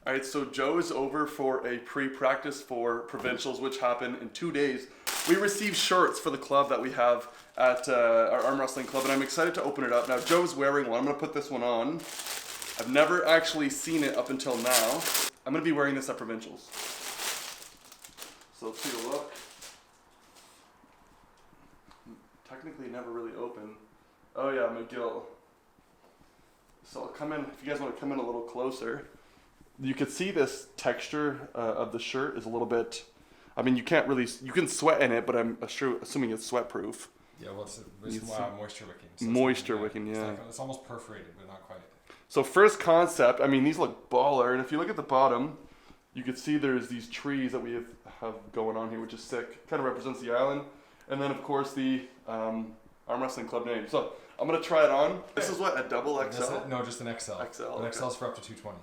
All right, so Joe is over for a pre-practice for Provincials, which happen in 2 days. We received shirts for the club that we have at our arm wrestling club, and I'm excited to open it up. Now, Joe's wearing one. I'm going to put this one on. I've never actually seen it up until now. I'm going to be wearing this at Provincials. So let's take a look. Technically never really open. Oh yeah, McGill. So I'll come in, if you guys want to come in a little closer. You can see this texture of the shirt is a little bit, I mean, you can't really, you can sweat in it, but I'm assuming it's sweat proof. Yeah, well, it's moisture wicking. So moisture wicking, yeah. It's almost perforated, but not quite. So first concept, I mean, these look baller, and if you look at the bottom, you can see there's these trees that we have going on here, which is sick. Kind of represents the island. And then, of course, the arm wrestling club name. So I'm going to try it on. This is what, a double XL? No, just an XL. XL. An okay. XL's for up to 220.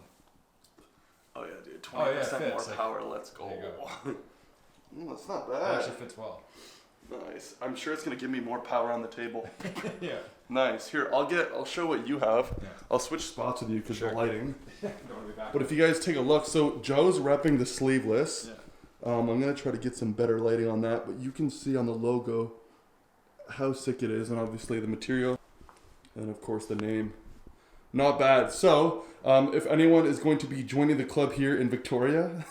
Oh yeah, dude, 20% more power. Let's go. That's not bad. It actually fits well. Nice. I'm sure it's gonna give me more power on the table. Yeah. Nice. Here, I'll show what you have. Yeah. I'll switch spots with you because the lighting. But if you guys take a look, so Joe's repping the sleeveless. Yeah. I'm gonna try to get some better lighting on that, but you can see on the logo how sick it is, and obviously the material, and of course the name. Not bad. So, if anyone is going to be joining the club here in Victoria,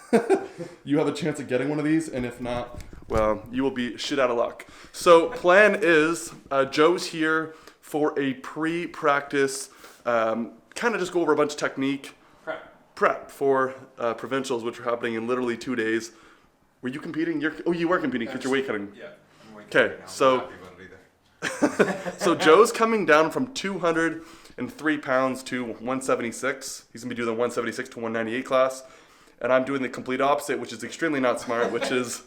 you have a chance at getting one of these, and if not, well, you will be shit out of luck. So, plan is, Joe's here for a pre-practice, kind of just go over a bunch of technique. Prep for Provincials, which are happening in literally 2 days. Were you competing? You were competing because you're weight cutting. Yeah, I'm weight cutting. Okay, so, so Joe's coming down from 203 pounds to 176. He's gonna be doing the 176 to 198 class, and I'm doing the complete opposite, which is extremely not smart, which is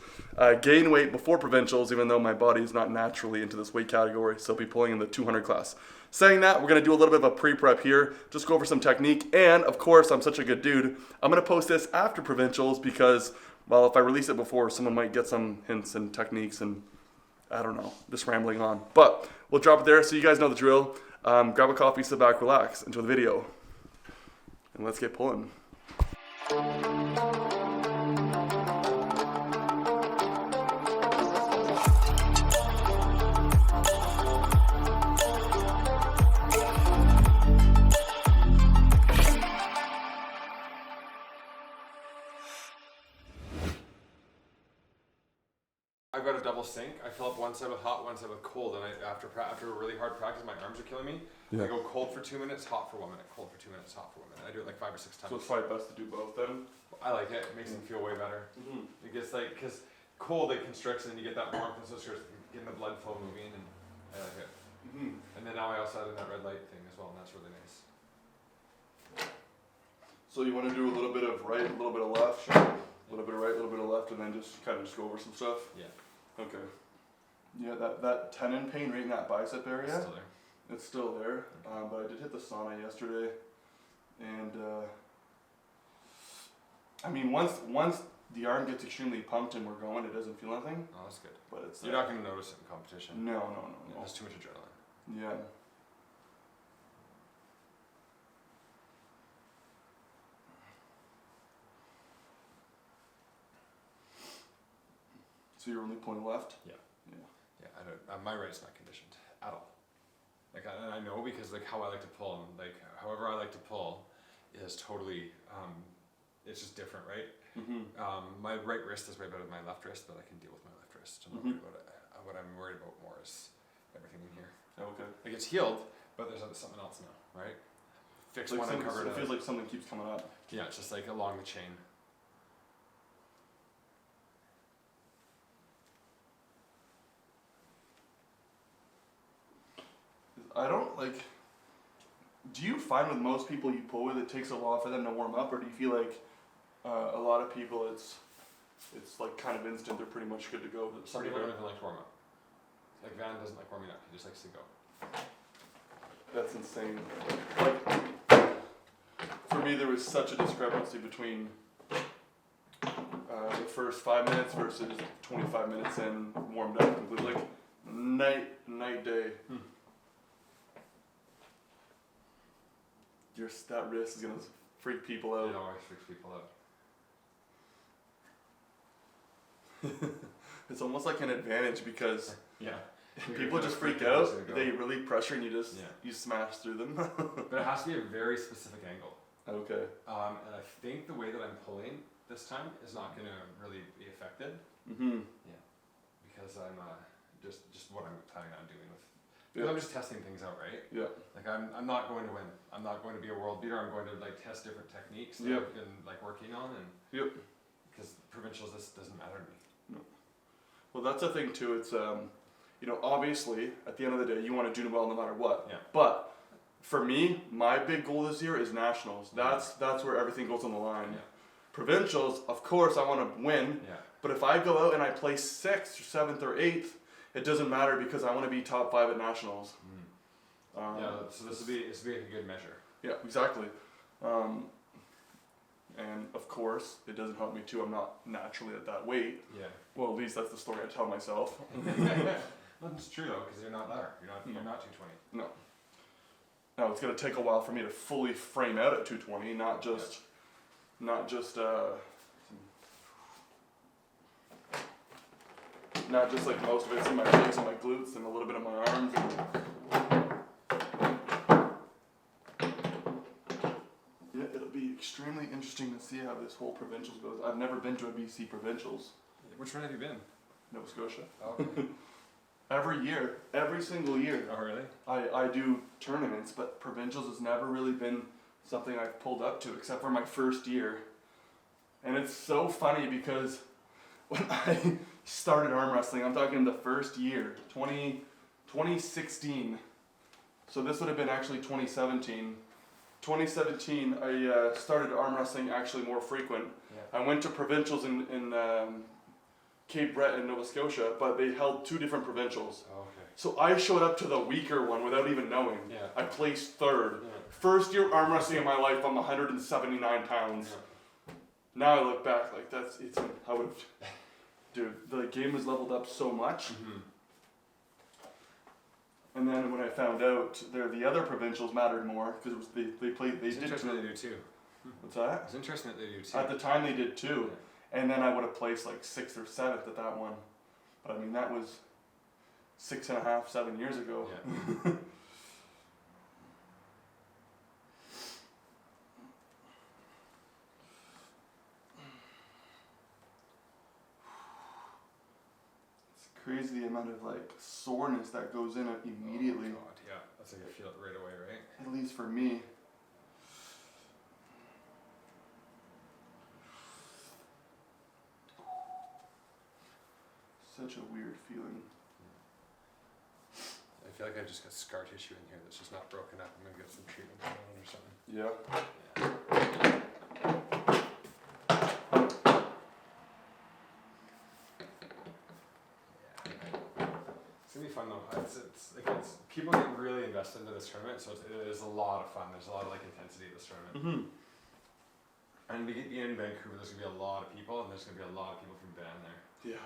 gain weight before Provincials, even though my body is not naturally into this weight category, so I'll be pulling in the 200 class. Saying that, we're gonna do a little bit of a pre-prep here, just go over some technique, and of course, I'm such a good dude, I'm gonna post this after Provincials because, well, if I release it before, someone might get some hints and techniques, and I don't know, just rambling on. But we'll drop it there so you guys know the drill. Grab a coffee, sit back, relax, enjoy the video, and let's get pulling. I've got a double sink. I fill up one side with hot, one side with cold, and after a really hard practice, my arms are killing me. Yeah. I go cold for 2 minutes, hot for 1 minute, cold for 2 minutes, hot for 1 minute. I do it like 5 or 6 times. So it's probably best to do both then? I like it. It makes me feel way better. Mm-hmm. It gets like, because cold it constricts and then you get that warmth and so it starts getting the blood flow moving, and I like it. Mm-hmm. And then now I also add in that red light thing as well, and that's really nice. So you want to do a little bit of right, a little bit of left, sure. A little bit of right, a little bit of left, and then just kind of just go over some stuff? Yeah. Okay. Yeah, that tendon pain right in that bicep area. It's still there. It's still there, but I did hit the sauna yesterday, and I mean once the arm gets extremely pumped and we're going, it doesn't feel anything. Oh, that's good. But it's you're not going to notice it in competition. No. There's too much adrenaline. Yeah. So you're only pulling left? Yeah. I don't. My right's not conditioned at all. Like, I know because like how I like to pull, and like however I like to pull, is totally. It's just different, right? Mm-hmm. My right wrist is way better than my left wrist, but I can deal with my left wrist. I'm not worried about it. What I'm worried about more is everything in here. Oh, okay. Like it's healed, but there's something else now, right? Fix like one and cover it. It feels like something keeps coming up. Yeah, it's just like along the chain. I don't like. Do you find with most people you pull with, it takes a while for them to warm up, or do you feel like a lot of people it's like kind of instant, they're pretty much good to go? Some people don't even like to warm up. Like Van doesn't like warming up; he just likes to go. That's insane. Like for me, there was such a discrepancy between the first 5 minutes versus 25 minutes in warmed up completely. Like night day. That wrist is gonna freak people out. It always freaks people out. It's almost like an advantage because Yeah. people just freak out. They really pressure and you smash through them. But it has to be a very specific angle. Okay. And I think the way that I'm pulling this time is not going to really be affected. Mm-hmm. Yeah. Because I'm just what I'm planning on doing with. Because I'm just testing things out, right? Yeah. Like I'm not going to win. I'm not going to be a world beater. I'm going to like test different techniques that I've been like working on and. Yep. Because provincials, this doesn't matter to me. No. Well, that's the thing too. It's you know, obviously at the end of the day, you want to do well no matter what. Yeah. But for me, my big goal this year is nationals. That's where everything goes on the line. Yeah. Provincials, of course, I want to win. Yeah. But if I go out and I place 6th or 7th or 8th, it doesn't matter because I want to be top 5 at nationals. Yeah. So this would be a good measure. Yeah, exactly. And of course, it doesn't help me too. I'm not naturally at that weight. Yeah. Well, at least that's the story I tell myself. Well, it's true though, because you're not there. You're not 220. No. Now it's gonna take a while for me to fully frame out at 220, not just like most of it's in my legs and my glutes and a little bit of my arms. Yeah, it'll be extremely interesting to see how this whole provincials goes. I've never been to a BC provincials. Which one have you been? Nova Scotia. Oh, okay. Every year, every single year. Oh, really? I do tournaments, but provincials has never really been something I've pulled up to, except for my first year. And it's so funny because when I started arm wrestling, I'm talking the first year, 2016. So this would have been actually 2017. 2017, I started arm wrestling actually more frequent. Yeah. I went to provincials in Cape Breton, Nova Scotia, but they held 2 different provincials. Oh, okay. So I showed up to the weaker one without even knowing. Yeah. I placed 3rd. Yeah. First year arm wrestling in my life, I'm 179 pounds. Yeah. Now I look back, like I would have, dude, the game has leveled up so much. Mm-hmm. And then when I found out the other provincials mattered more because they did. Interesting that they do too. What's that? It's interesting that they do too. At the time they did too. Yeah. And then I would have placed like 6th or 7th at that one. But I mean, that was 6.5, 7 years ago. Yeah. It's crazy the amount of like soreness that goes in it immediately. Oh, God, yeah. That's like you feel it right away, right? At least for me. Such a weird feeling. I feel like I just got scar tissue in here that's just not broken up. I'm gonna get some treatment going on or something. Yeah. It's gonna be fun though. It's people get really invested into this tournament, so it is a lot of fun. There's a lot of like intensity at this tournament. Mm-hmm. And we get in Vancouver. There's gonna be a lot of people, and there's gonna be a lot of people from Van there. Yeah.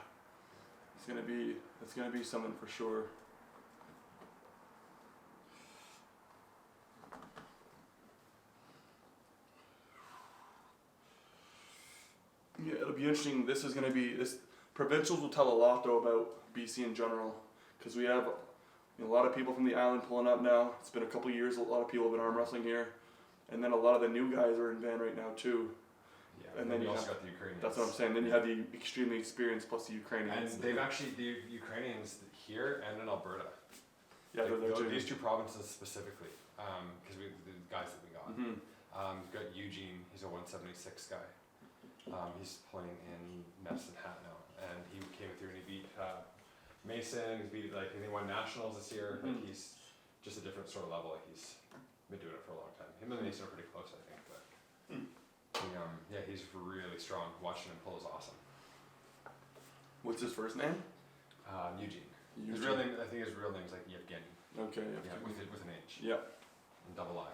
It's gonna be something for sure. Yeah, it'll be interesting. This provincials will tell a lot though about BC in general, because we have a lot of people from the island pulling up now. It's been a couple of years. A lot of people have been arm wrestling here, and then a lot of the new guys are in Van right now too. Yeah, and then you also have, got the Ukrainians. That's what I'm saying. Then you have the extremely experienced plus the Ukrainians. And they've actually the Ukrainians here and in Alberta. Yeah, like, they're there too. These 2 provinces specifically, because the guys that we got. Mm-hmm. We've got Eugene. He's a 176 guy. He's playing in Medicine Hat now, and he came through and he beat Mason. He won nationals this year. Mm-hmm. Like he's just a different sort of level. Like he's been doing it for a long time. Him and Mason are pretty close, I think. But he's really strong. Watching him pull is awesome. What's his first name? Eugene. His real name, I think his real name is like Yevgeny. Okay. Yeah, with an H. Yeah. And double I.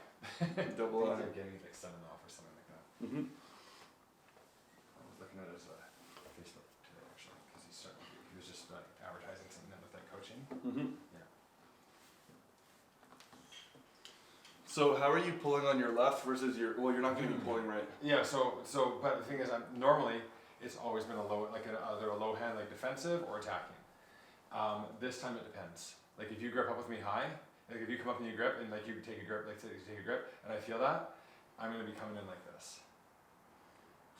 Double I. Yevgeny like Semenov or something like that. Mm-hmm. I was looking at his Facebook today actually, because he was just advertising something with that coaching. Mm-hmm. Yeah. So how are you pulling on your left versus your? Well, you're not going to be pulling right. Yeah. So but the thing is, normally it's always been a low, like either a low hand, like defensive or attacking. This time it depends. Like if you grip up with me high, like if you come up and you grip and like you take a grip, and I feel that, I'm gonna be coming in like this.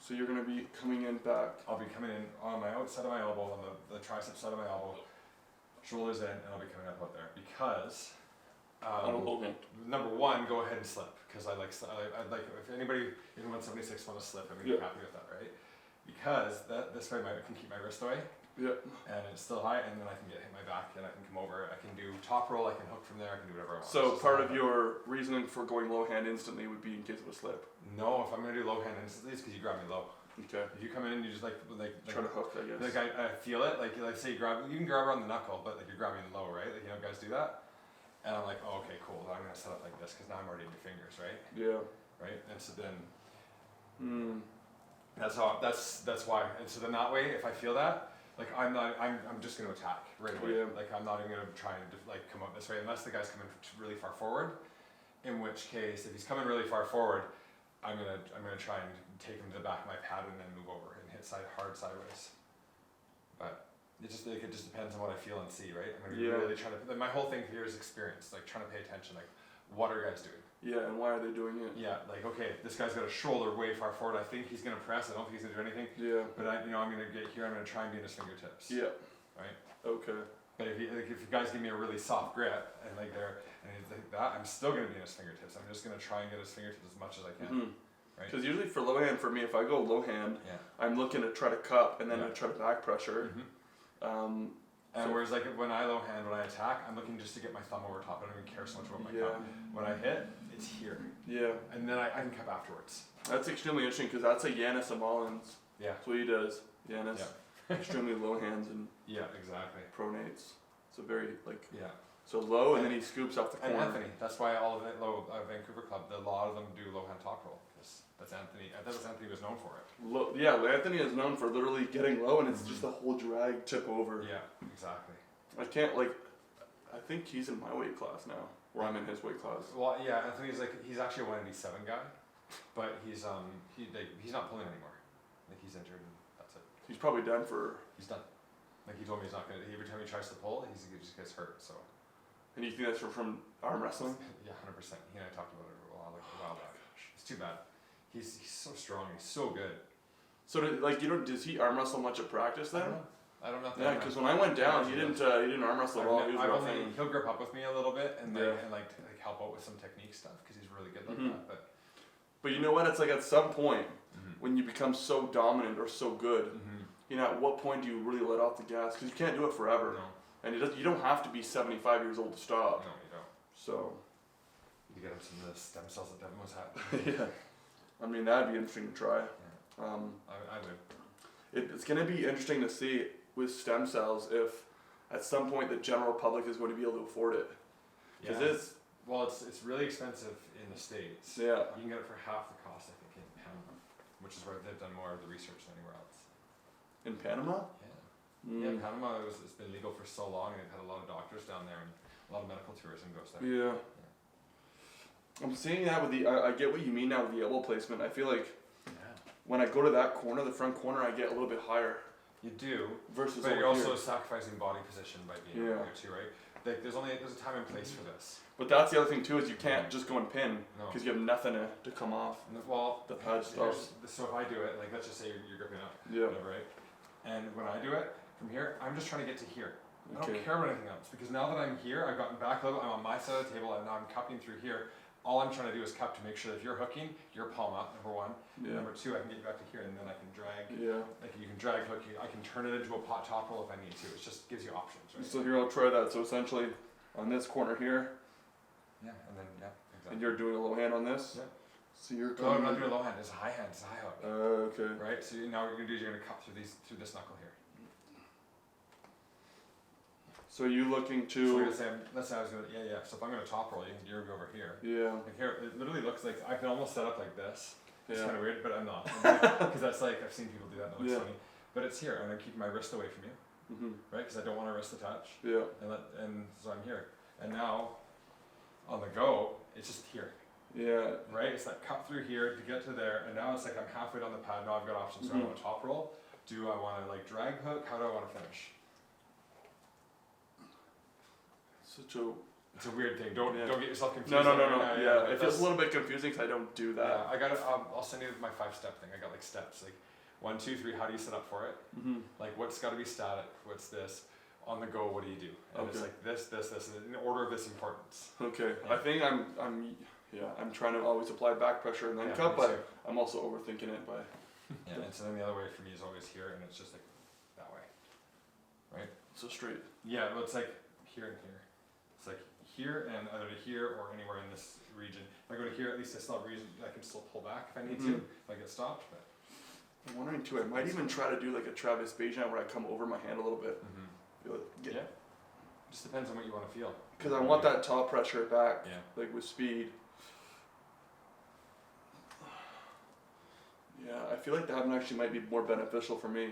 So you're gonna be coming in back. I'll be coming in on my outside of my elbow, on the tricep side of my elbow, shoulders in, and I'll be coming up out there because. Number one, go ahead and slip, because I like if anybody in 176 want to slip, I'm gonna be happy with that, right? Because this way I can keep my wrist away. Yeah. And it's still high, and then I can hit my back, and I can come over. I can do top roll. I can hook from there. I can do whatever I want. So part of your reasoning for going low hand instantly would be in case of a slip. No, if I'm gonna do low hand instantly, it's because you grab me low. Okay. If you come in and you just like try to hook, I guess. Like I feel it. Like say you can grab around the knuckle, but like you're grabbing low, right? Like guys do that. And I'm like, oh, okay, cool. I'm gonna set up like this because now I'm already in your fingers, right? Yeah. Right. And so then. That's why. And so then that way, if I feel that. Like I'm just gonna attack right away. Yeah. Like I'm not even gonna try and like come up this way unless the guy's coming really far forward. In which case, if he's coming really far forward, I'm gonna try and take him to the back of my pad and then move over and hit hard sideways. But it just depends on what I feel and see, right? I'm gonna be really trying to. My whole thing here is experience, like trying to pay attention. Like, what are guys doing? Yeah, and why are they doing it? Yeah, like okay, this guy's got a shoulder way far forward. I think he's gonna press. I don't think he's gonna do anything. Yeah. But I'm gonna get here. I'm gonna try and be in his fingertips. Yeah. Right. Okay. But if you guys give me a really soft grip and like he's like that, I'm still gonna be in his fingertips. I'm just gonna try and get his fingertips as much as I can. Right. Because usually for low hand, for me, if I go low hand, I'm looking to try to cup and then I try to back pressure. And whereas like when I low hand, when I attack, I'm looking just to get my thumb over top. I don't even care so much about my cup. When I hit, it's here. Yeah. And then I can cup afterwards. That's extremely interesting because that's a Yanis Amalins. Yeah. That's what he does. Yanis. Yeah. Extremely low hands and exactly. Pronates. So very like so low and then he scoops off the corner. And Anthony, that's why all of it low Vancouver club, a lot of them do low hand top roll. That's Anthony. That's Anthony was known for it. Anthony is known for literally getting low and it's just a whole drag tip over. Yeah, exactly. I can't I think he's in my weight class now, or I'm in his weight class. Well, yeah, Anthony's he's actually a 187 guy, but he's not pulling anymore. Like he's injured and that's it. He's probably done for. He's done. Like he told me he's not gonna. Every time he tries to pull, he just gets hurt. So. And you think that's from arm wrestling? Yeah, 100%. He and I talked about it a while back. It's too bad. He's so strong. He's so good. So does he arm wrestle much at practice then? I don't know. Yeah, because when I went down, he didn't arm wrestle at all. He was he'll grip up with me a little bit and help out with some technique stuff because he's really good like that. But you know what? It's like at some point when you become so dominant or so good, at what point do you really let off the gas? Because you can't do it forever. No. And you don't have to be 75 years old to stop. No, you don't. So. You get him some of the stem cells that Devin was having. Yeah. I mean, that'd be interesting to try. Yeah. I would. It's going to be interesting to see with stem cells if at some point the general public is going to be able to afford it. Because it's really expensive in the States. Yeah. You can get it for half the cost, I think, in Panama, which is where they've done more of the research than anywhere else. In Panama? Yeah, Panama it's been legal for so long, and they've had a lot of doctors down there, and a lot of medical tourism goes there. Yeah. I'm seeing that with I get what you mean now with the elbow placement. I feel like when I go to that corner, the front corner, I get a little bit higher. You do. Versus but you're also sacrificing body position by being over here too, right? Like there's a time and place for this. But that's the other thing too, is you can't just go and pin because you have nothing to come off. Well, the pad stops. So if I do it, like let's just say you're gripping up, whatever, right? And when I do it from here, I'm just trying to get to here. I don't care about anything else because now that I'm here, I've gotten back level. I'm on my side of the table, and now I'm cupping through here. All I'm trying to do is cup to make sure that if you're hooking, your palm up, number one. Number two, I can get you back to here, and then I can drag. Like you can drag hook. I can turn it into a pot top roll if I need to. It just gives you options, right? So here, I'll try that. So essentially, on this corner here. Yeah, and then exactly. And you're doing a low hand on this. Yeah. So you're. No, I'm not doing a low hand. It's a high hand. It's a high hook. Okay. Right. So now what you're gonna do is you're gonna cup through this knuckle here. So you looking to? So let's say I was gonna So if I'm gonna top roll, you're gonna go over here. Yeah. Like here, it literally looks like I can almost set up like this. It's kind of weird, but I'm not because that's like I've seen people do that. And it looks funny, but it's here, and I'm keeping my wrist away from you, right? Because I don't want a wrist to touch. Yeah. And so I'm here, and now on the go, it's just here. Yeah. Right? It's that cut through here to get to there, and now it's like I'm halfway down the pad, now I've got options. Do I want to top roll? Do I want to like drag hook? How do I want to finish? It's a weird thing. Don't get yourself confused. No. Yeah, it feels a little bit confusing because I don't do that. Yeah, I got it. I'll send you my 5-step thing. I got like steps, like 1, 2, 3. How do you set up for it? Like what's got to be static? What's this? On the go, what do you do? And it's like this, in order of this importance. Okay, yeah. I think I'm trying to always apply back pressure and then cut, but I'm also overthinking it by. Yeah, and so then the other way for me is always here, and it's just like that way, right? So straight. Yeah, well, it's like here and here. It's like here and either to here or anywhere in this region. If I go to here, at least I still have reason. I can still pull back if I need to, if I get stopped. But I'm wondering too. I might even try to do like a Travis Bejan where I come over my hand a little bit. Yeah. Just depends on what you want to feel. Because I want that top pressure back, like with speed. Yeah, I feel like that one actually might be more beneficial for me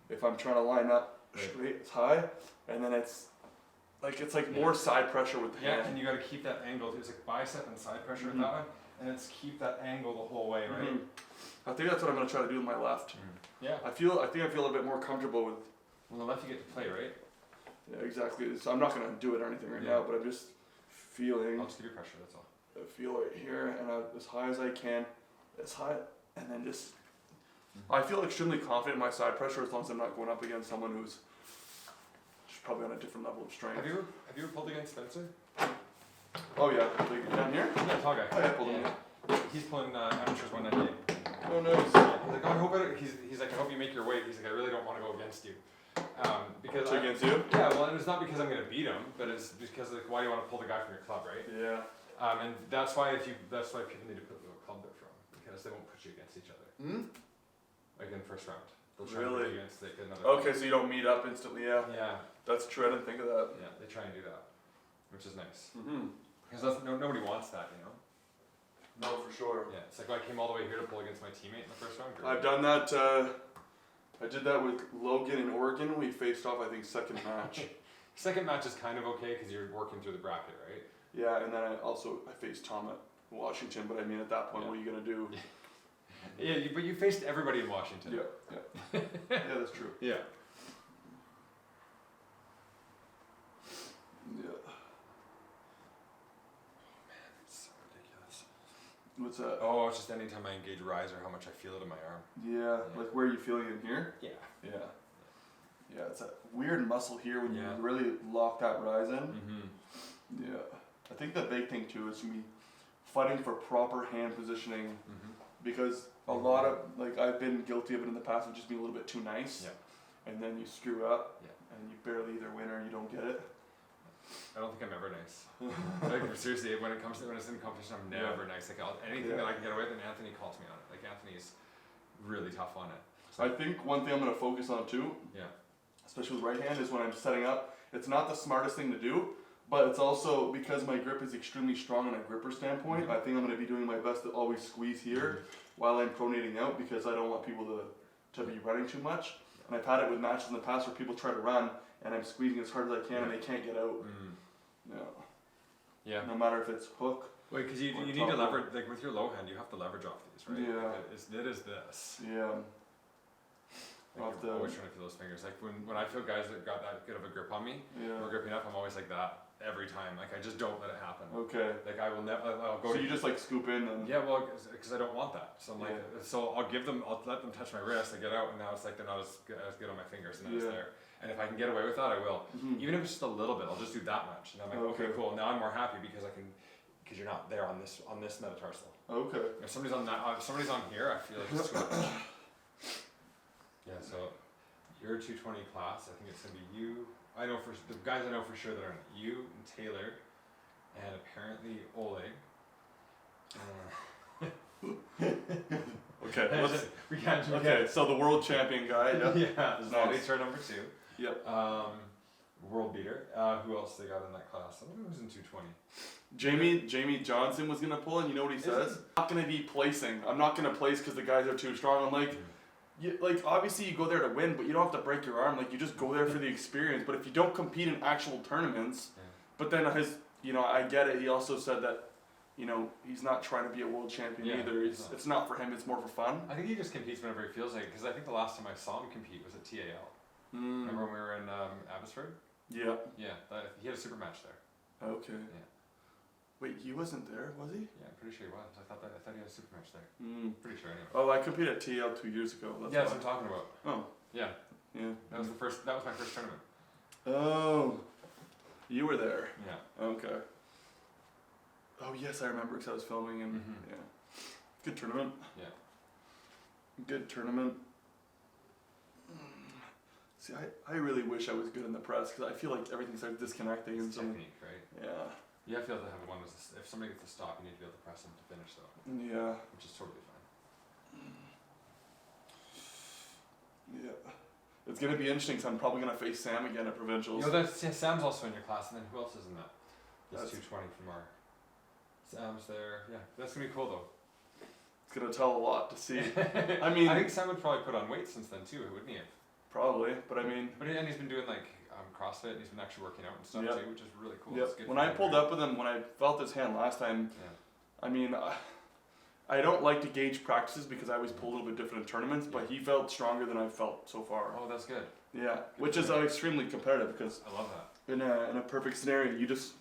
if I'm trying to line up straight, it's high, and then it's like more side pressure with the hand. Yeah, and you got to keep that angle. It's like bicep and side pressure with that one, and it's keep that angle the whole way, right? I think that's what I'm gonna try to do with my left. Yeah. I think I feel a bit more comfortable with. Well, the left you get to play, right? Yeah, exactly. So I'm not gonna do it or anything right now, but I'm just feeling. I'll just give you pressure. That's all. I feel right here, and as high as I can, as high, and then just. I feel extremely confident in my side pressure as long as I'm not going up against someone who's probably on a different level of strength. Have you ever pulled against Spencer? Oh yeah, like down here. Yeah, tall guy. Oh yeah, I pulled him. He's pulling amateurs 198. Oh nice. He's like, I hope he's like, I hope you make your weight. He's like, I really don't want to go against you. Because against you? Yeah, well, and it's not because I'm gonna beat him, but it's because like, why do you want to pull the guy from your club, right? Yeah. And that's why people need to put the club there from, because they won't put you against each other. Like in the first round, they'll try to put you against like another. Okay, so you don't meet up instantly, yeah. Yeah. That's true. I didn't think of that. Yeah, they try and do that, which is nice. Because nobody wants that, you know. No, for sure. Yeah, it's like I came all the way here to pull against my teammate in the first round. I've done that. I did that with Logan in Oregon. We faced off, I think, second match. Second match is kind of okay because you're working through the bracket, right? Yeah, and then I faced Tom at Washington, but I mean, at that point, what are you gonna do? Yeah, but you faced everybody in Washington. Yeah. Yeah, that's true. Yeah. Yeah. Oh man, it's so ridiculous. What's that? Oh, it's just anytime I engage riser, how much I feel it in my arm. Yeah, like where are you feeling it here? Yeah. Yeah. Yeah, it's a weird muscle here when you really lock that rise in. Yeah. I think the big thing too is me fighting for proper hand positioning because a lot of, like, I've been guilty of it in the past of just being a little bit too nice. Yeah. And then you screw up and you barely either win or you don't get it. I don't think I'm ever nice. Like, seriously, when it's in competition, I'm never nice. Like anything that I can get away with, and Anthony calls me on it. Like Anthony's really tough on it. So I think one thing I'm gonna focus on too, especially with right hand, is when I'm setting up. It's not the smartest thing to do, but it's also because my grip is extremely strong on a gripper standpoint. I think I'm gonna be doing my best to always squeeze here while I'm pronating out because I don't want people to be running too much. And I've had it with matches in the past where people try to run and I'm squeezing as hard as I can and they can't get out. Yeah. No matter if it's hook. Wait, because you need to leverage, like with your low hand, you have to leverage off these, right? Yeah. Like it is this. Yeah. Like you're always trying to feel those fingers. Like when I feel guys that got that good of a grip on me, we're gripping up, I'm always like that every time. Like I just don't let it happen. Okay. Like I will never. I'll go. So you just like scoop in and. Yeah, well, because I don't want that. So I'm like, so I'll let them touch my wrist. I get out, and now it's like they're not as good on my fingers, and then it's there. And if I can get away with that, I will. Even if it's just a little bit, I'll just do that much, and I'm like, okay, cool. Now I'm more happy because because you're not there on this metatarsal. Okay. If somebody's on here, I feel like it's too much. Yeah, so your 220 class, I think it's gonna be you. I know the guys I know for sure that are in it. You and Taylor, and apparently Oleg. Okay. We can't. Okay, so the world champion guy. Yeah. Nice. Our number 2. Yep. World beater. Who else they got in that class? I wonder who's in 220. Jamie Johnson was gonna pull, and you know what he says? I'm not gonna be placing. I'm not gonna place because the guys are too strong. I'm like. Obviously you go there to win, but you don't have to break your arm. Like you just go there for the experience. But if you don't compete in actual tournaments, but then I get it. He also said that you know, he's not trying to be a world champion either. It's not for him. It's more for fun. I think he just competes whenever he feels like it. Because I think the last time I saw him compete was at TAL. Remember when we were in Abbotsford? Yeah. Yeah, he had a super match there. Okay. Yeah. Wait, he wasn't there, was he? Yeah, I'm pretty sure he was. I thought he had a super match there. Pretty sure anyway. Oh, I competed at TL 2 years ago. That's what I'm talking about. Oh. Yeah. Yeah. That was my first tournament. Oh. You were there. Yeah. Okay. Oh yes, I remember because I was filming and yeah. Good tournament. Yeah. Good tournament. See, I really wish I was good in the press because I feel like everything starts disconnecting. It's technique, right? Yeah. You have to be able to have one. If somebody gets to stop, you need to be able to press them to finish though. Yeah. Which is totally fine. Yeah. It's gonna be interesting because I'm probably gonna face Sam again at Provincials. Sam's also in your class, and then who else is in that? That's 220 from our. Sam's there. Yeah, that's gonna be cool though. It's gonna tell a lot to see. I mean, I think Sam would probably put on weight since then too, wouldn't he? Probably, but I mean. And he's been doing like CrossFit, and he's been actually working out and stuff too, which is really cool. Yep. When I pulled up with him, when I felt his hand last time, I mean, I don't like to gauge practices because I always pull a little bit different in tournaments, but he felt stronger than I've felt so far. Oh, that's good. Yeah, which is extremely competitive because I love that. In a perfect scenario, you just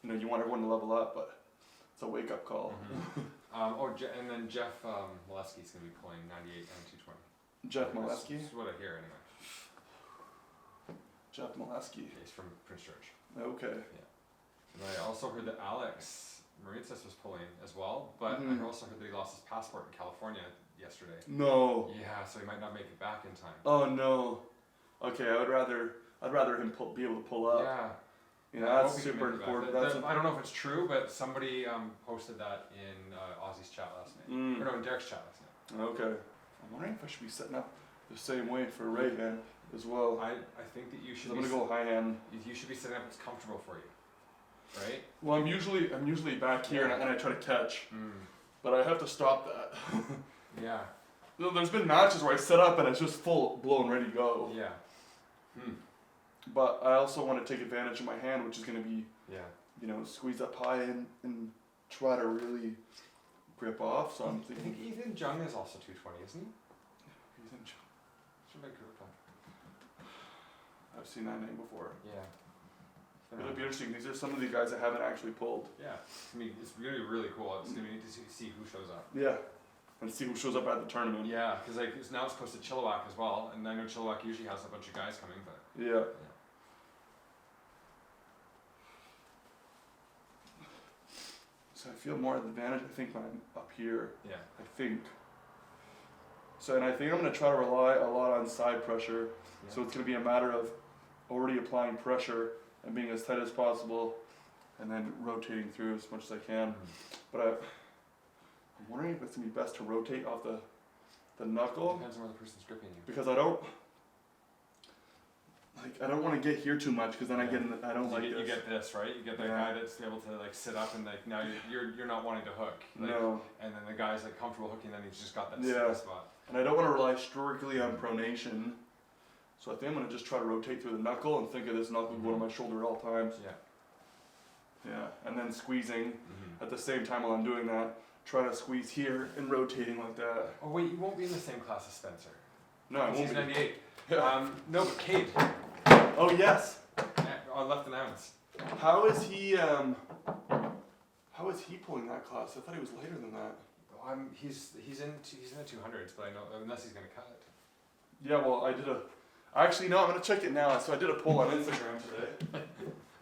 you know, you want everyone to level up, but it's a wake up call. And then Jeff Molesky's gonna be pulling 98 and 220. Jeff Molesky? This is what I hear anyway. Jeff Molesky. He's from Prince George. Okay. Yeah. And I also heard that Alex Marinsas was pulling as well, but I also heard that he lost his passport in California yesterday. No. Yeah, so he might not make it back in time. Oh no. Okay, I'd rather him be able to pull up. Yeah. Yeah, that's super important. I don't know if it's true, but somebody posted that in Ozzy's chat last night. Or no, in Derek's chat last night. Okay. I'm wondering if I should be setting up the same way for right hand as well. I think that you should. I'm gonna go high hand. You should be setting up what's comfortable for you, right? Well, I'm usually back here and I try to catch, but I have to stop that. Yeah. There's been matches where I set up and it's just full blown ready to go. Yeah. But I also want to take advantage of my hand, which is going to be, you know, squeeze up high and try to really grip off. So I'm thinking. I think Ethan Jung is also 220, isn't he? Ethan Jung. Should make a plan. I've seen that name before. Yeah. It'll be interesting. These are some of the guys that haven't actually pulled. Yeah. I mean, it's really, really cool. It's going to be neat to see who shows up. Yeah. And see who shows up at the tournament. Yeah, because now it's close to Chilliwack as well, and I know Chilliwack usually has a bunch of guys coming, but. Yeah. So I feel more advantage, I think, when I'm up here. Yeah. I think. So, and I think I'm going to try to rely a lot on side pressure. Yeah. So it's going to be a matter of already applying pressure and being as tight as possible and then rotating through as much as I can. But I'm wondering if it's going to be best to rotate off the knuckle. Depends on where the person's gripping you. Because I don't want to get here too much because then I get in I don't like this. You get this, right? You get that guy that's able to like sit up and like now you're not wanting to hook. Like, no. And then the guy's like comfortable hooking, then he's just got that spot. And I don't want to rely strictly on pronation. So I think I'm going to just try to rotate through the knuckle and think of this knuckle going on my shoulder at all times. Yeah. Yeah. And then squeezing at the same time while I'm doing that. Try to squeeze here and rotating like that. Oh wait, you won't be in the same class as Spencer. No, I won't be. 98. No, but Cade. Oh yes. On left and outs. How is he pulling that class? I thought he was later than that. He's in the 200s, but I know unless he's gonna cut it. Yeah, well actually no, I'm gonna check it now. So I did a poll on Instagram today.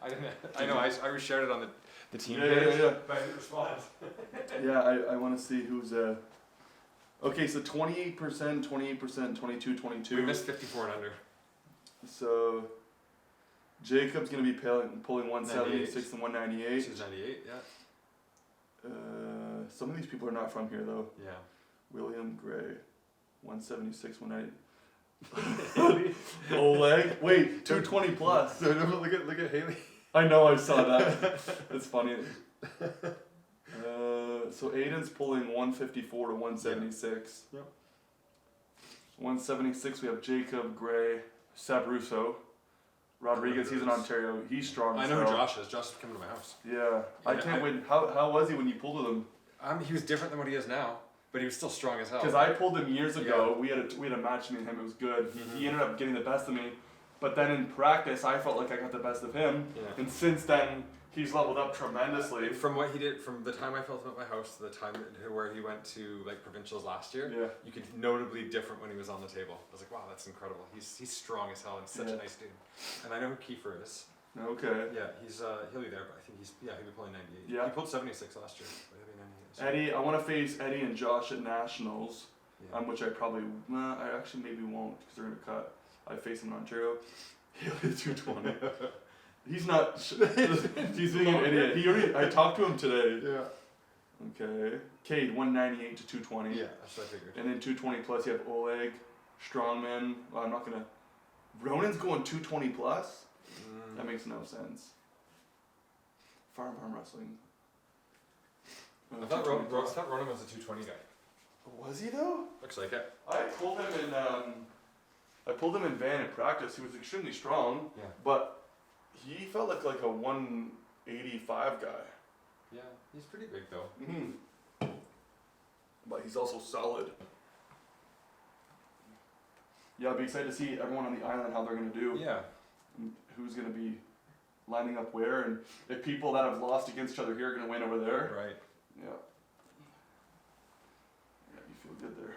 I know. I reshared it on the team page. Yeah. But I didn't respond. Yeah, I want to see who's okay, so 28%, 28%, 22, 22. We missed 54 and under. So Jacob's gonna be pulling 176 and 198. This is 98, yeah. Some of these people are not from here though. Yeah. William Gray, 176, 198. Oleg, wait, 220 plus. Look at Haley. I know, I saw that. It's funny. So Aiden's pulling 154 to 176. Yep. 176 we have Jacob, Gray, Sabruso. Rodriguez, he's in Ontario. He's strong. I know who Josh is. Josh is coming to my house. Yeah, I can't wait. How was he when you pulled with him? He was different than what he is now, but he was still strong as hell. Because I pulled him years ago. We had a match, me and him. It was good. He ended up getting the best of me, but then in practice, I felt like I got the best of him. Yeah. And since then, he's leveled up tremendously. From what he did, from the time I felt him at my house to the time where he went to like Provincials last year, you could notably different when he was on the table. I was like, wow, that's incredible. He's strong as hell and such a nice dude. And I know who Kiefer is. Okay. Yeah, he'll be there, but I think he'll be pulling 98. Yeah. He pulled 76 last year, but he'll be 98. Eddie, I want to face Eddie and Josh at Nationals, Yeah. which I probably, I actually maybe won't because they're gonna cut. I face him in Ontario. He'll hit 220. He's not. He's being an idiot. I talked to him today. Yeah. Okay. Cade 198 to 220. Yeah, that's what I figured. And then 220 plus you have Oleg, Strongman. Well, I'm not gonna. Ronan's going 220 plus. That makes no sense. Farm wrestling. I thought Ronan was a 220 guy. Was he though? Looks like it. I pulled him in van in practice. He was extremely strong. Yeah. But he felt like a 185 guy. Yeah, he's pretty big though. But he's also solid. Yeah, I'll be excited to see everyone on the island how they're gonna do. Yeah. And who's gonna be lining up where, and if people that have lost against each other here are gonna win over there. Right. Yeah. Yeah, you feel good there.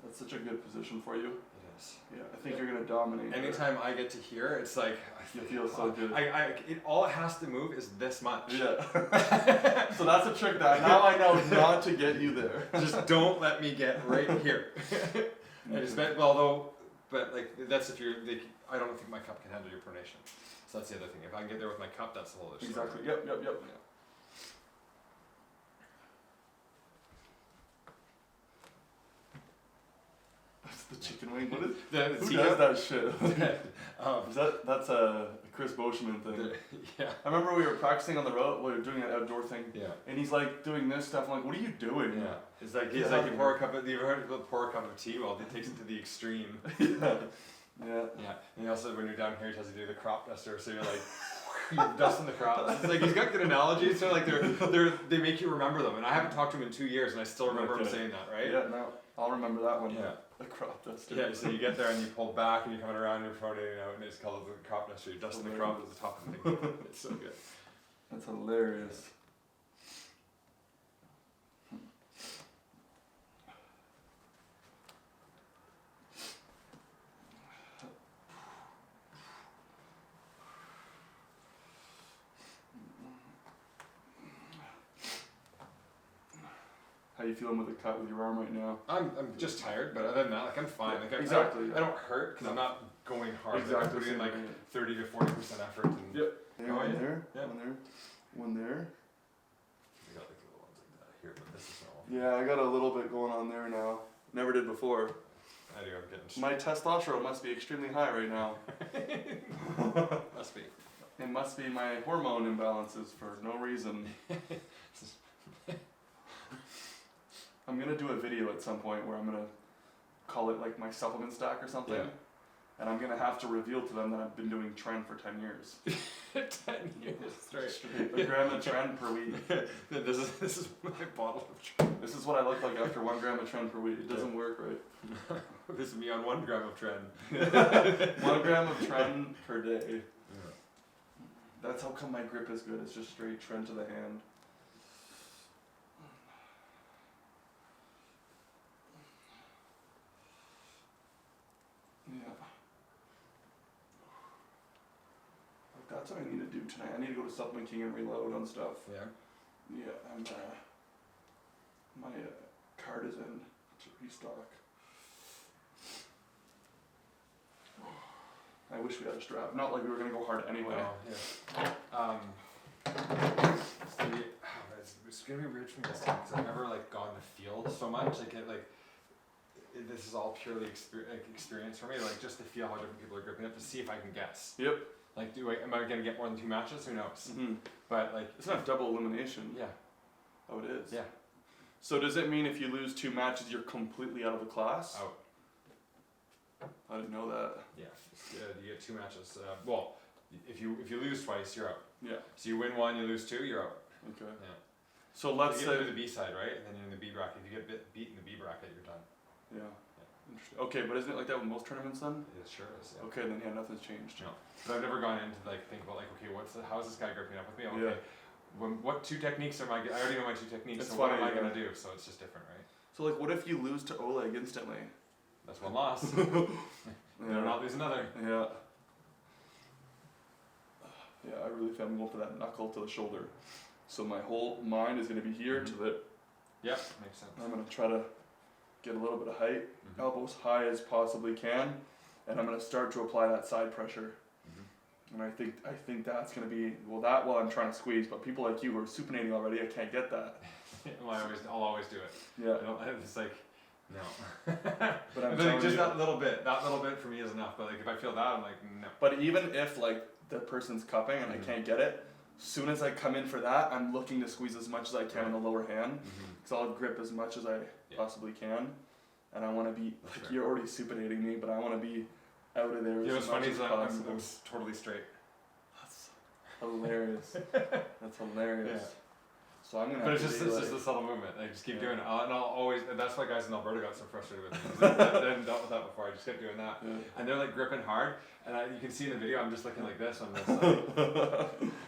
That's such a good position for you. It is. Yeah, I think you're gonna dominate. Anytime I get to hear, it's like You feel so good. All it has to move is this much. Yeah. So that's a trick that now I know not to get you there. Just don't let me get right here. I just bet, but like that's if you're. I don't think my cup can handle your pronation. So that's the other thing. If I can get there with my cup, that's the whole other story. Exactly. Yep. Yeah. That's the chicken wing. What is? Who See, does that shit? That's a Chris Boschman thing. Yeah. I remember we were practicing on the road. We were doing an outdoor thing. Yeah. And he's like doing this stuff. I'm like, what are you doing? Yeah. It's like you pour a cup of. You ever heard of pour a cup of tea? Well, it takes it to the extreme. Yeah. Yeah. Yeah. And also when you're down here, he tells you to do the crop duster. So you're like. You're dusting the crops. It's like he's got good analogies. So like they make you remember them. And I haven't talked to him in 2 years, and I still remember him saying that, right? Yeah, no, I'll remember that one. Yeah. The crop duster. Yeah. So you get there and you pull back and you're coming around and you're pronating out, and it's called the crop duster. You're dusting the crop at the top of the thing. It's so good. That's hilarious. How you feeling with the cut with your arm right now? I'm just tired, but other than that, like I'm fine. Like Exactly. I don't hurt because I'm not going hard. Exactly. Like, I'm putting in like 30 to 40% effort. And Yep. Oh, One yeah. there. Yeah. One there. One there. We got like little ones like that here, but this is normal. Yeah, I got a little bit going on there now. Never did before. I do. I'm getting. My testosterone must be extremely high right now. Must be. It must be my hormone imbalances for no reason. I'm gonna do a video at some point where I'm gonna call it like my supplement stack or something. Yeah. And I'm gonna have to reveal to them that I've been doing Tren for 10 years. 10 years straight. A gram of Tren per week. This is my bottle of Tren. This is what I look like after 1 gram of Tren per week. It doesn't work right. This is me on 1 gram of Tren. 1 gram of Tren per day. Yeah. That's how come my grip is good. It's just straight Tren to the hand. Yeah. That's what I need to do tonight. I need to go to Supplement King and reload on stuff. Yeah. Yeah, and my card is in to restock. I wish we had a strap. Not like we were gonna go hard anyway. Oh, yeah. It's gonna be weird for me this time because I've never like gone to field so much. This is all purely experience for me. Like just to feel how different people are gripping it, to see if I can guess. Yep. Like, am I gonna get more than 2 matches? Who knows? Mm-hmm. But like, it's not double elimination. Yeah. Oh, it is? Yeah. So does it mean if you lose 2 matches, you're completely out of the class? Out. I didn't know that. Yeah. You get 2 matches. Well, if you lose twice, you're out. Yeah. So you win 1, you lose 2, you're out. Okay. Yeah. So let's you say... get to the B side, right? And then you're in the B bracket. If you get beat in the B bracket, you're done. Yeah. Interesting. Okay, but isn't it like that with most tournaments then? It sure is. Yeah. Okay, then yeah, nothing's changed. No. But I've never gone in to like think about like, okay, how is this guy gripping up with me? Okay. Yeah. What 2 techniques am I already know my 2 techniques, It's so what funny, am I yeah. gonna do? So it's just different, right? So like, what if you lose to Oleg instantly? That's 1 loss. Yeah. They'll not lose another. Yeah. Yeah, I really feel I'm going for that knuckle to the shoulder. So my whole mind is going to be here to the... Yep, makes sense. I'm going to try to get a little bit of height, elbows high as possibly can, and I'm going to start to apply that side pressure. And I think that's going to be, while I'm trying to squeeze, but people like you who are supinating already, I can't get that. I'll always do it. Yeah. It's like, no. But I'm like telling just you, that little bit for me is enough. But like if I feel that, I'm like, no. But even if like the person's cupping and I can't get it, soon as I come in for that, I'm looking to squeeze as much as I can in the lower hand, because I'll grip as much as I possibly can, and I want to be like you're already supinating me, but I want to be out of there. You know as what's much funny as is I'm possible. totally straight. That's hilarious. That's hilarious. Yeah. So I'm gonna. But have it's to just be it's like, just a subtle movement. I just keep doing it, and I'll always. And that's why guys in Alberta got so frustrated with me. They hadn't dealt with that before. I just kept doing that, and they're like gripping hard. And you can see in the video, I'm just looking like this on this side,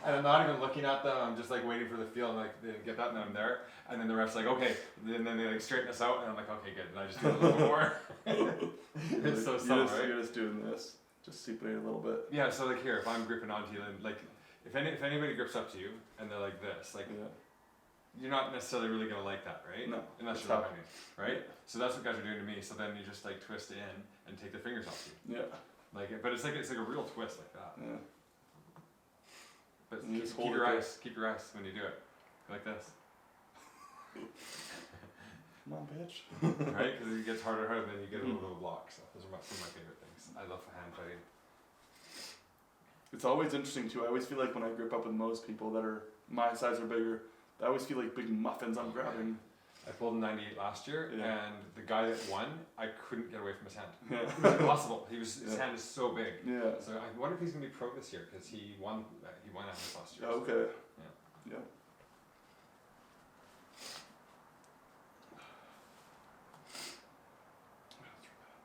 and I'm not even looking at them. I'm just like waiting for the feel, and like they get that, and then I'm there. And then the ref's like, okay. And then they like straighten us out, and I'm like, okay, good. And I just do it a little more. It's so subtle, right? You're just doing this, just supinating a little bit. Yeah. So like here, if I'm gripping onto you, then like if anybody grips up to you, and they're like this, like. Yeah. You're not necessarily really gonna like that, right? No. Unless you're behind me, right? So that's what guys are doing to me. So then you just like twist in and take the fingers off you. Yeah. Like, but it's like a real twist like that. Yeah. But And you keep just hold your it there. eyes when you do it, like this, Come on, bitch. right? Because it gets harder and harder, then you get a little bit of a block. So those are some of my favorite things. I love hand fighting. It's always interesting too. I always feel like when I grip up with most people that are my size or bigger, I always feel like big muffins I'm grabbing. I pulled a 98 last year, and the guy that won, I couldn't get away from his hand. Yeah. It was impossible. His hand is so big. Yeah. So I wonder if he's gonna be pro this year because he won at this last year. Okay. Yeah. Yeah.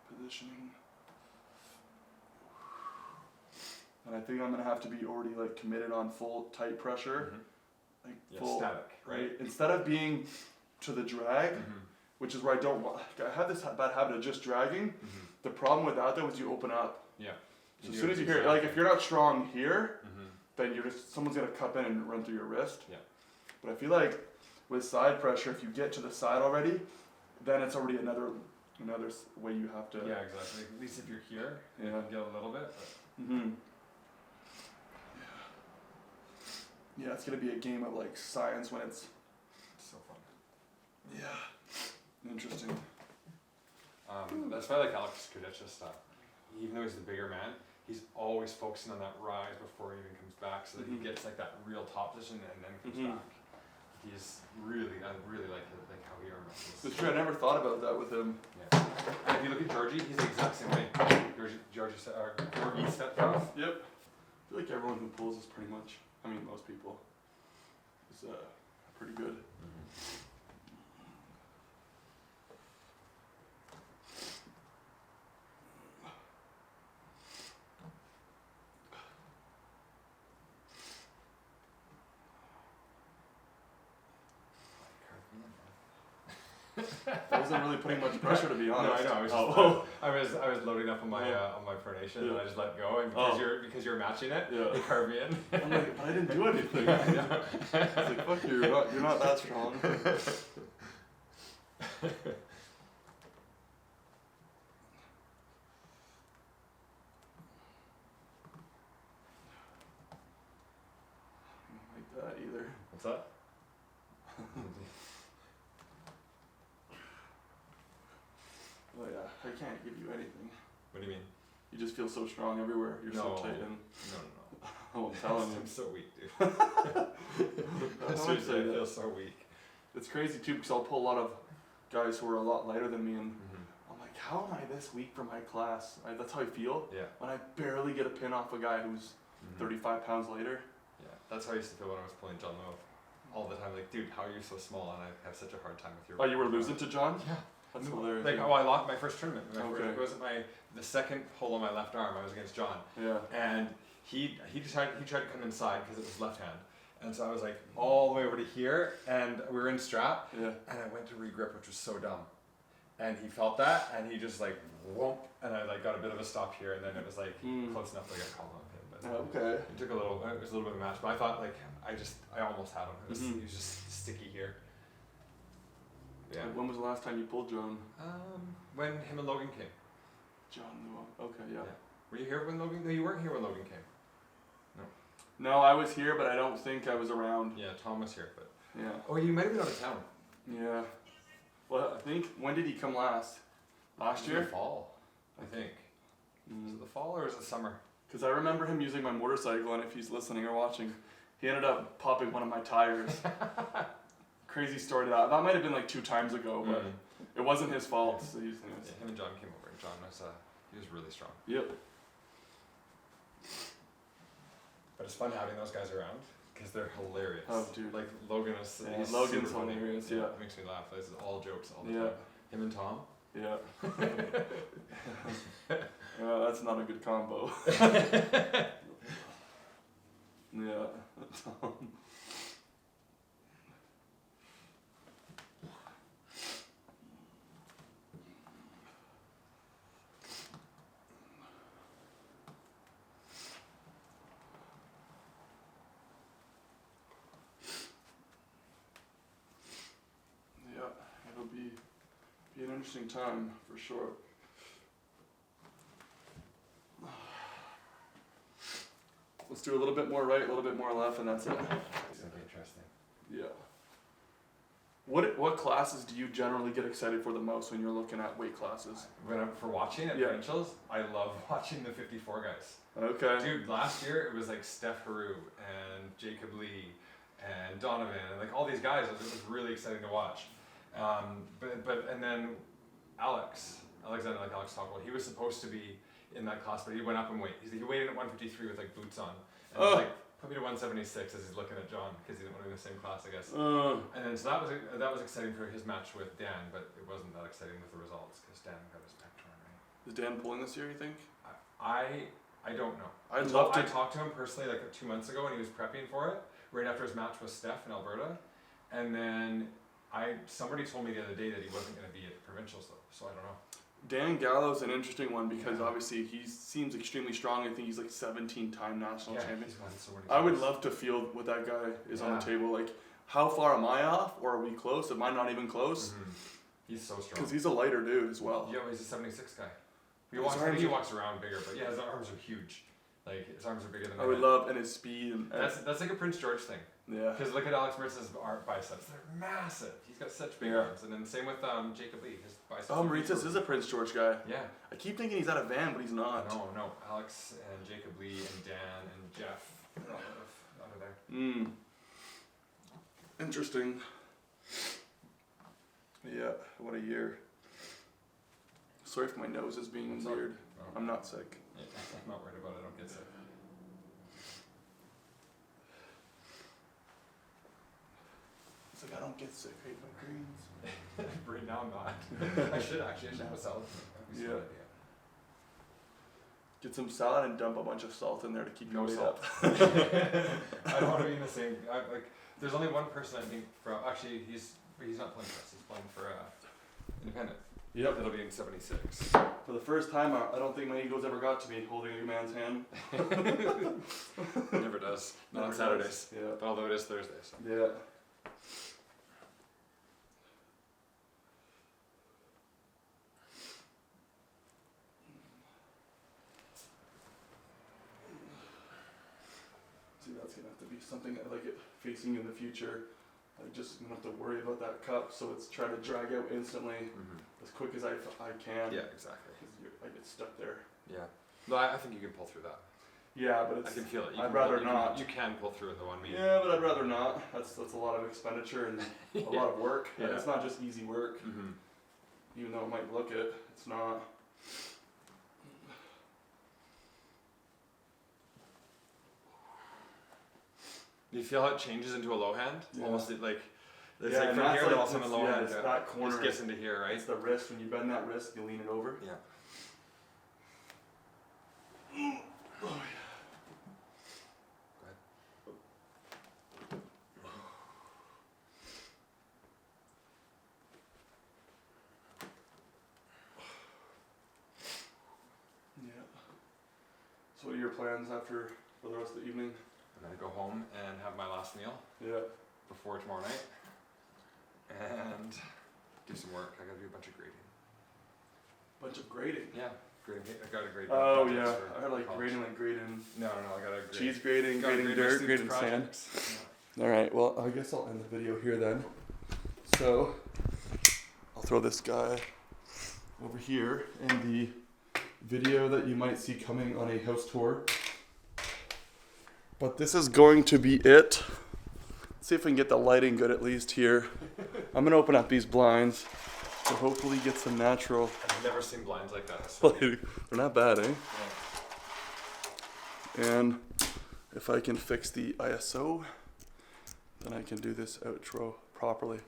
Positioning. And I think I'm gonna have to be already like committed on full tight pressure. Like full static, right? Instead of being to the drag, which is where I don't want. I have this bad habit of just dragging. The problem with that though is you open up. Yeah. So as soon as you hear, like if you're not strong here, then you're just someone's gonna cup in and run through your wrist. Yeah. But I feel like with side pressure, if you get to the side already, then it's already another way you have to. Yeah, exactly. At least if you're here, you can get a little bit. But. Yeah, it's gonna be a game of like science when it's. So fun. Yeah. Interesting. That's why I like Alex Kudich's stuff. Even though he's the bigger man, he's always focusing on that rise before he even comes back, so that he gets like that real top position and then comes back. I really like how he arm wrestles. It's true. I never thought about that with him. Yeah. And if you look at Georgie, he's the exact same way. Georgie stepped off. Yep. I feel like everyone who pulls is pretty much. I mean, most people is pretty good. That wasn't really putting much pressure, to be honest. No, I know. I was loading up on my pronation, and I just let go, and because you're matching it, you carved me in. I'm like, but I didn't do anything. I know. It's like, fuck you, you're not that strong. Like that either. What's that? Oh yeah, I can't give you anything. What do you mean? You just feel so strong everywhere. You're so tight in. No. Oh, I'm telling you. I'm so weak, dude. I Seriously, I feel so weak. It's crazy too because I'll pull a lot of guys who are a lot lighter than me, and I'm like, how am I this weak for my class? That's how I feel. Yeah. When I barely get a pin off a guy who's 35 pounds lighter. Yeah, that's how I used to feel when I was pulling John Lowe all the time. Like, dude, how are you so small? And I have such a hard time with your. Oh, you were losing to John? Yeah. That's hilarious. Like, I lost my first tournament. Okay. It wasn't the second pull on my left arm. I was against John. Yeah. And he tried to come inside because it was left hand. And so I was like all the way over to here, and we were in strap. Yeah. And I went to regrip, which was so dumb. And he felt that, and he just like whoomp, and I like got a bit of a stop here, and then it was like close enough to get called on him. But okay. it took it was a little bit of a match, but I thought like I almost had him. He was just sticky here. Yeah. When was the last time you pulled John? When him and Logan came. John Luo. Okay, yeah. Were you here when Logan? No, you weren't here when Logan came. No, I was here, but I don't think I was around. Yeah, Tom was here, but. Yeah. Oh, you might have been out of town. Yeah. Well, I think, when did he come last? Last year? The fall, I think. Was it the fall or was it summer? Because I remember him using my motorcycle, and if he's listening or watching, he ended up popping one of my tires. Crazy story to that. That might have been like 2 times ago, but it wasn't his fault. So him and John came over, and John was he was really strong. Yep. But it's fun having those guys around because they're hilarious. Oh, dude. Like Logan is. Yeah, He's Logan's super funny. hilarious. Yeah. It makes me laugh. This is all jokes all the Yeah. time. Him and Tom. Yeah. That's not a good combo. Yeah. It'll be an interesting time for sure. Let's do a little bit more right, a little bit more left, and that's it. It's gonna be interesting. Yeah. What classes do you generally get excited for the most when you're looking at weight classes? For watching at Provincials, I love watching the 54 guys. Okay. Dude, last year it was like Steph Haru and Jacob Lee and Donovan and like all these guys. It was really exciting to watch. And then Alexander, like Alex Tocqueville, he was supposed to be in that class, but he went up and he weighed in at 153 with like boots on. And was like, put me to 176 as he's looking at John because he didn't want to be in the same class, I guess. And then so that was exciting for his match with Dan, but it wasn't that exciting with the results because Dan got his pec torn, right? Is Dan pulling this year, you think? I don't know. I talked to him personally like 2 months ago when he was prepping for it, right after his match with Steph in Alberta, and then somebody told me the other day that he wasn't going to be at the Provincials though, so I don't know. Dan Gallo's an interesting one because obviously he seems extremely strong. I think he's like 17-time national champion. He's won so many I would times. love to feel what that guy is on the table. Like, how far am I off, or are we close? Am I not even close? He's so strong. Because he's a lighter dude as well. Yeah, he's a 76 guy. He walks around bigger, but yeah, his arms are huge. Like his arms are bigger than. I would love, and his speed. And that's like a Prince George thing. Yeah. Because look at Alex Maritz's biceps; they're massive. He's got such big arms, and then same with Jacob Lee. His biceps. Oh, Maritz's is a Prince George guy. Yeah. I keep thinking he's at a van, but he's not. No. Alex and Jacob Lee and Dan and Jeff are all out of there. Interesting. Yeah. What a year. Sorry if my nose is being weird. I'm not sick. Yeah, I'm not worried about it. I don't get sick. It's like I don't get sick. I hate my greens. Right now I'm not. I should have a salad. Yeah. Get some salad and dump a bunch of salt in there to keep your weight up. I don't want to be in the same. There's only one person I think actually he's not playing for us. He's playing for independent. Yep. It'll be in 76. For the first time, I don't think my ego's ever got to me holding a man's hand. Never does. Not on Saturdays. Yeah. But although it is Thursday. So. Yeah. See, that's gonna have to be something I like it facing in the future. I just gonna have to worry about that cup, so it's try to drag out instantly as quick as I can. Yeah, exactly. I get stuck there. Yeah. No, I think you can pull through that. Yeah, but I can feel it. I'd rather not. You can pull through in the 1 meter. Yeah, but I'd rather not. That's a lot of expenditure and a lot of work. Yeah. And it's not just easy work. Mm-hmm. Even though it might look it, it's not. Do you feel how it changes into a low hand? Yeah. Almost like, it's Yeah, like and from that's here like, to all of a sudden low hand. it's that corner. Just gets into here, right? It's the wrist. When you bend that wrist, you lean it over. Yeah. Oh, yeah. Yeah. So what are your plans for the rest of the evening? I'm gonna go home and have my last meal Yeah. before tomorrow night, and do some work. I gotta do a bunch of grading. Bunch of grading. Yeah, grading. I gotta grade. Oh projects yeah, for I heard like college. grading No, I gotta grade. cheese grading, Gotta grading grade my dirt, students' grading sand. projects. All right, well, I guess I'll end the video here then. So, I'll throw this guy over here in the video that you might see coming on a house tour. But this is going to be it. Let's see if we can get the lighting good at least here. I'm gonna open up these blinds to hopefully get some natural I've never seen blinds like that. So. lighting. They're not bad, eh? Yeah. And if I can fix the ISO, then I can do this outro properly.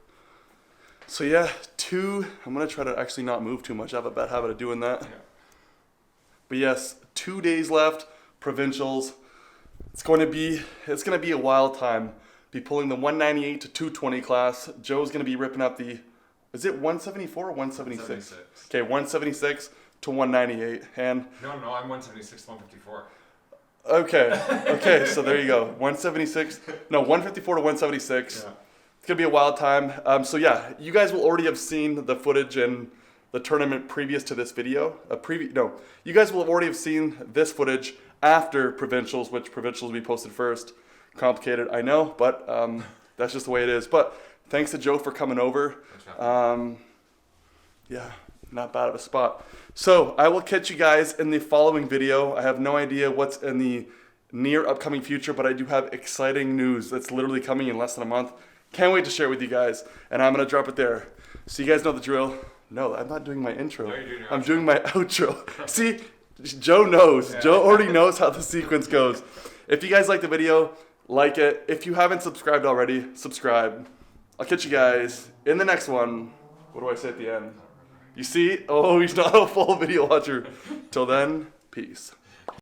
So yeah, I'm gonna try to actually not move too much. I have a bad habit of doing that. Yeah. But yes, 2 days left, provincials. It's gonna be a wild time. Be pulling the 198 to 220 class. Joe's gonna be ripping up is it 174 or 176? 176. Okay, 176 to 198. And No, I'm 176 to 154. okay, so there you go. 154 to 176. Yeah. It's gonna be a wild time. So yeah, you guys will already have seen the footage and the tournament previous to this video. You guys will have already have seen this footage after provincials, which provincials will be posted first. Complicated, I know, but that's just the way it is. But thanks to Joe for coming over. Yeah, not bad of a spot. So I will catch you guys in the following video. I have no idea what's in the near upcoming future, but I do have exciting news that's literally coming in less than a month. Can't wait to share it with you guys, and I'm gonna drop it there. So you guys know the drill. No, I'm not doing my intro. No, you're doing your I'm outro. doing my outro. See, Joe knows. Yeah. Joe already knows how the sequence goes. If you guys like the video, like it. If you haven't subscribed already, subscribe. I'll catch you guys in the next one. What do I say at the end? You see? Oh, he's not a full video watcher. Till then, peace.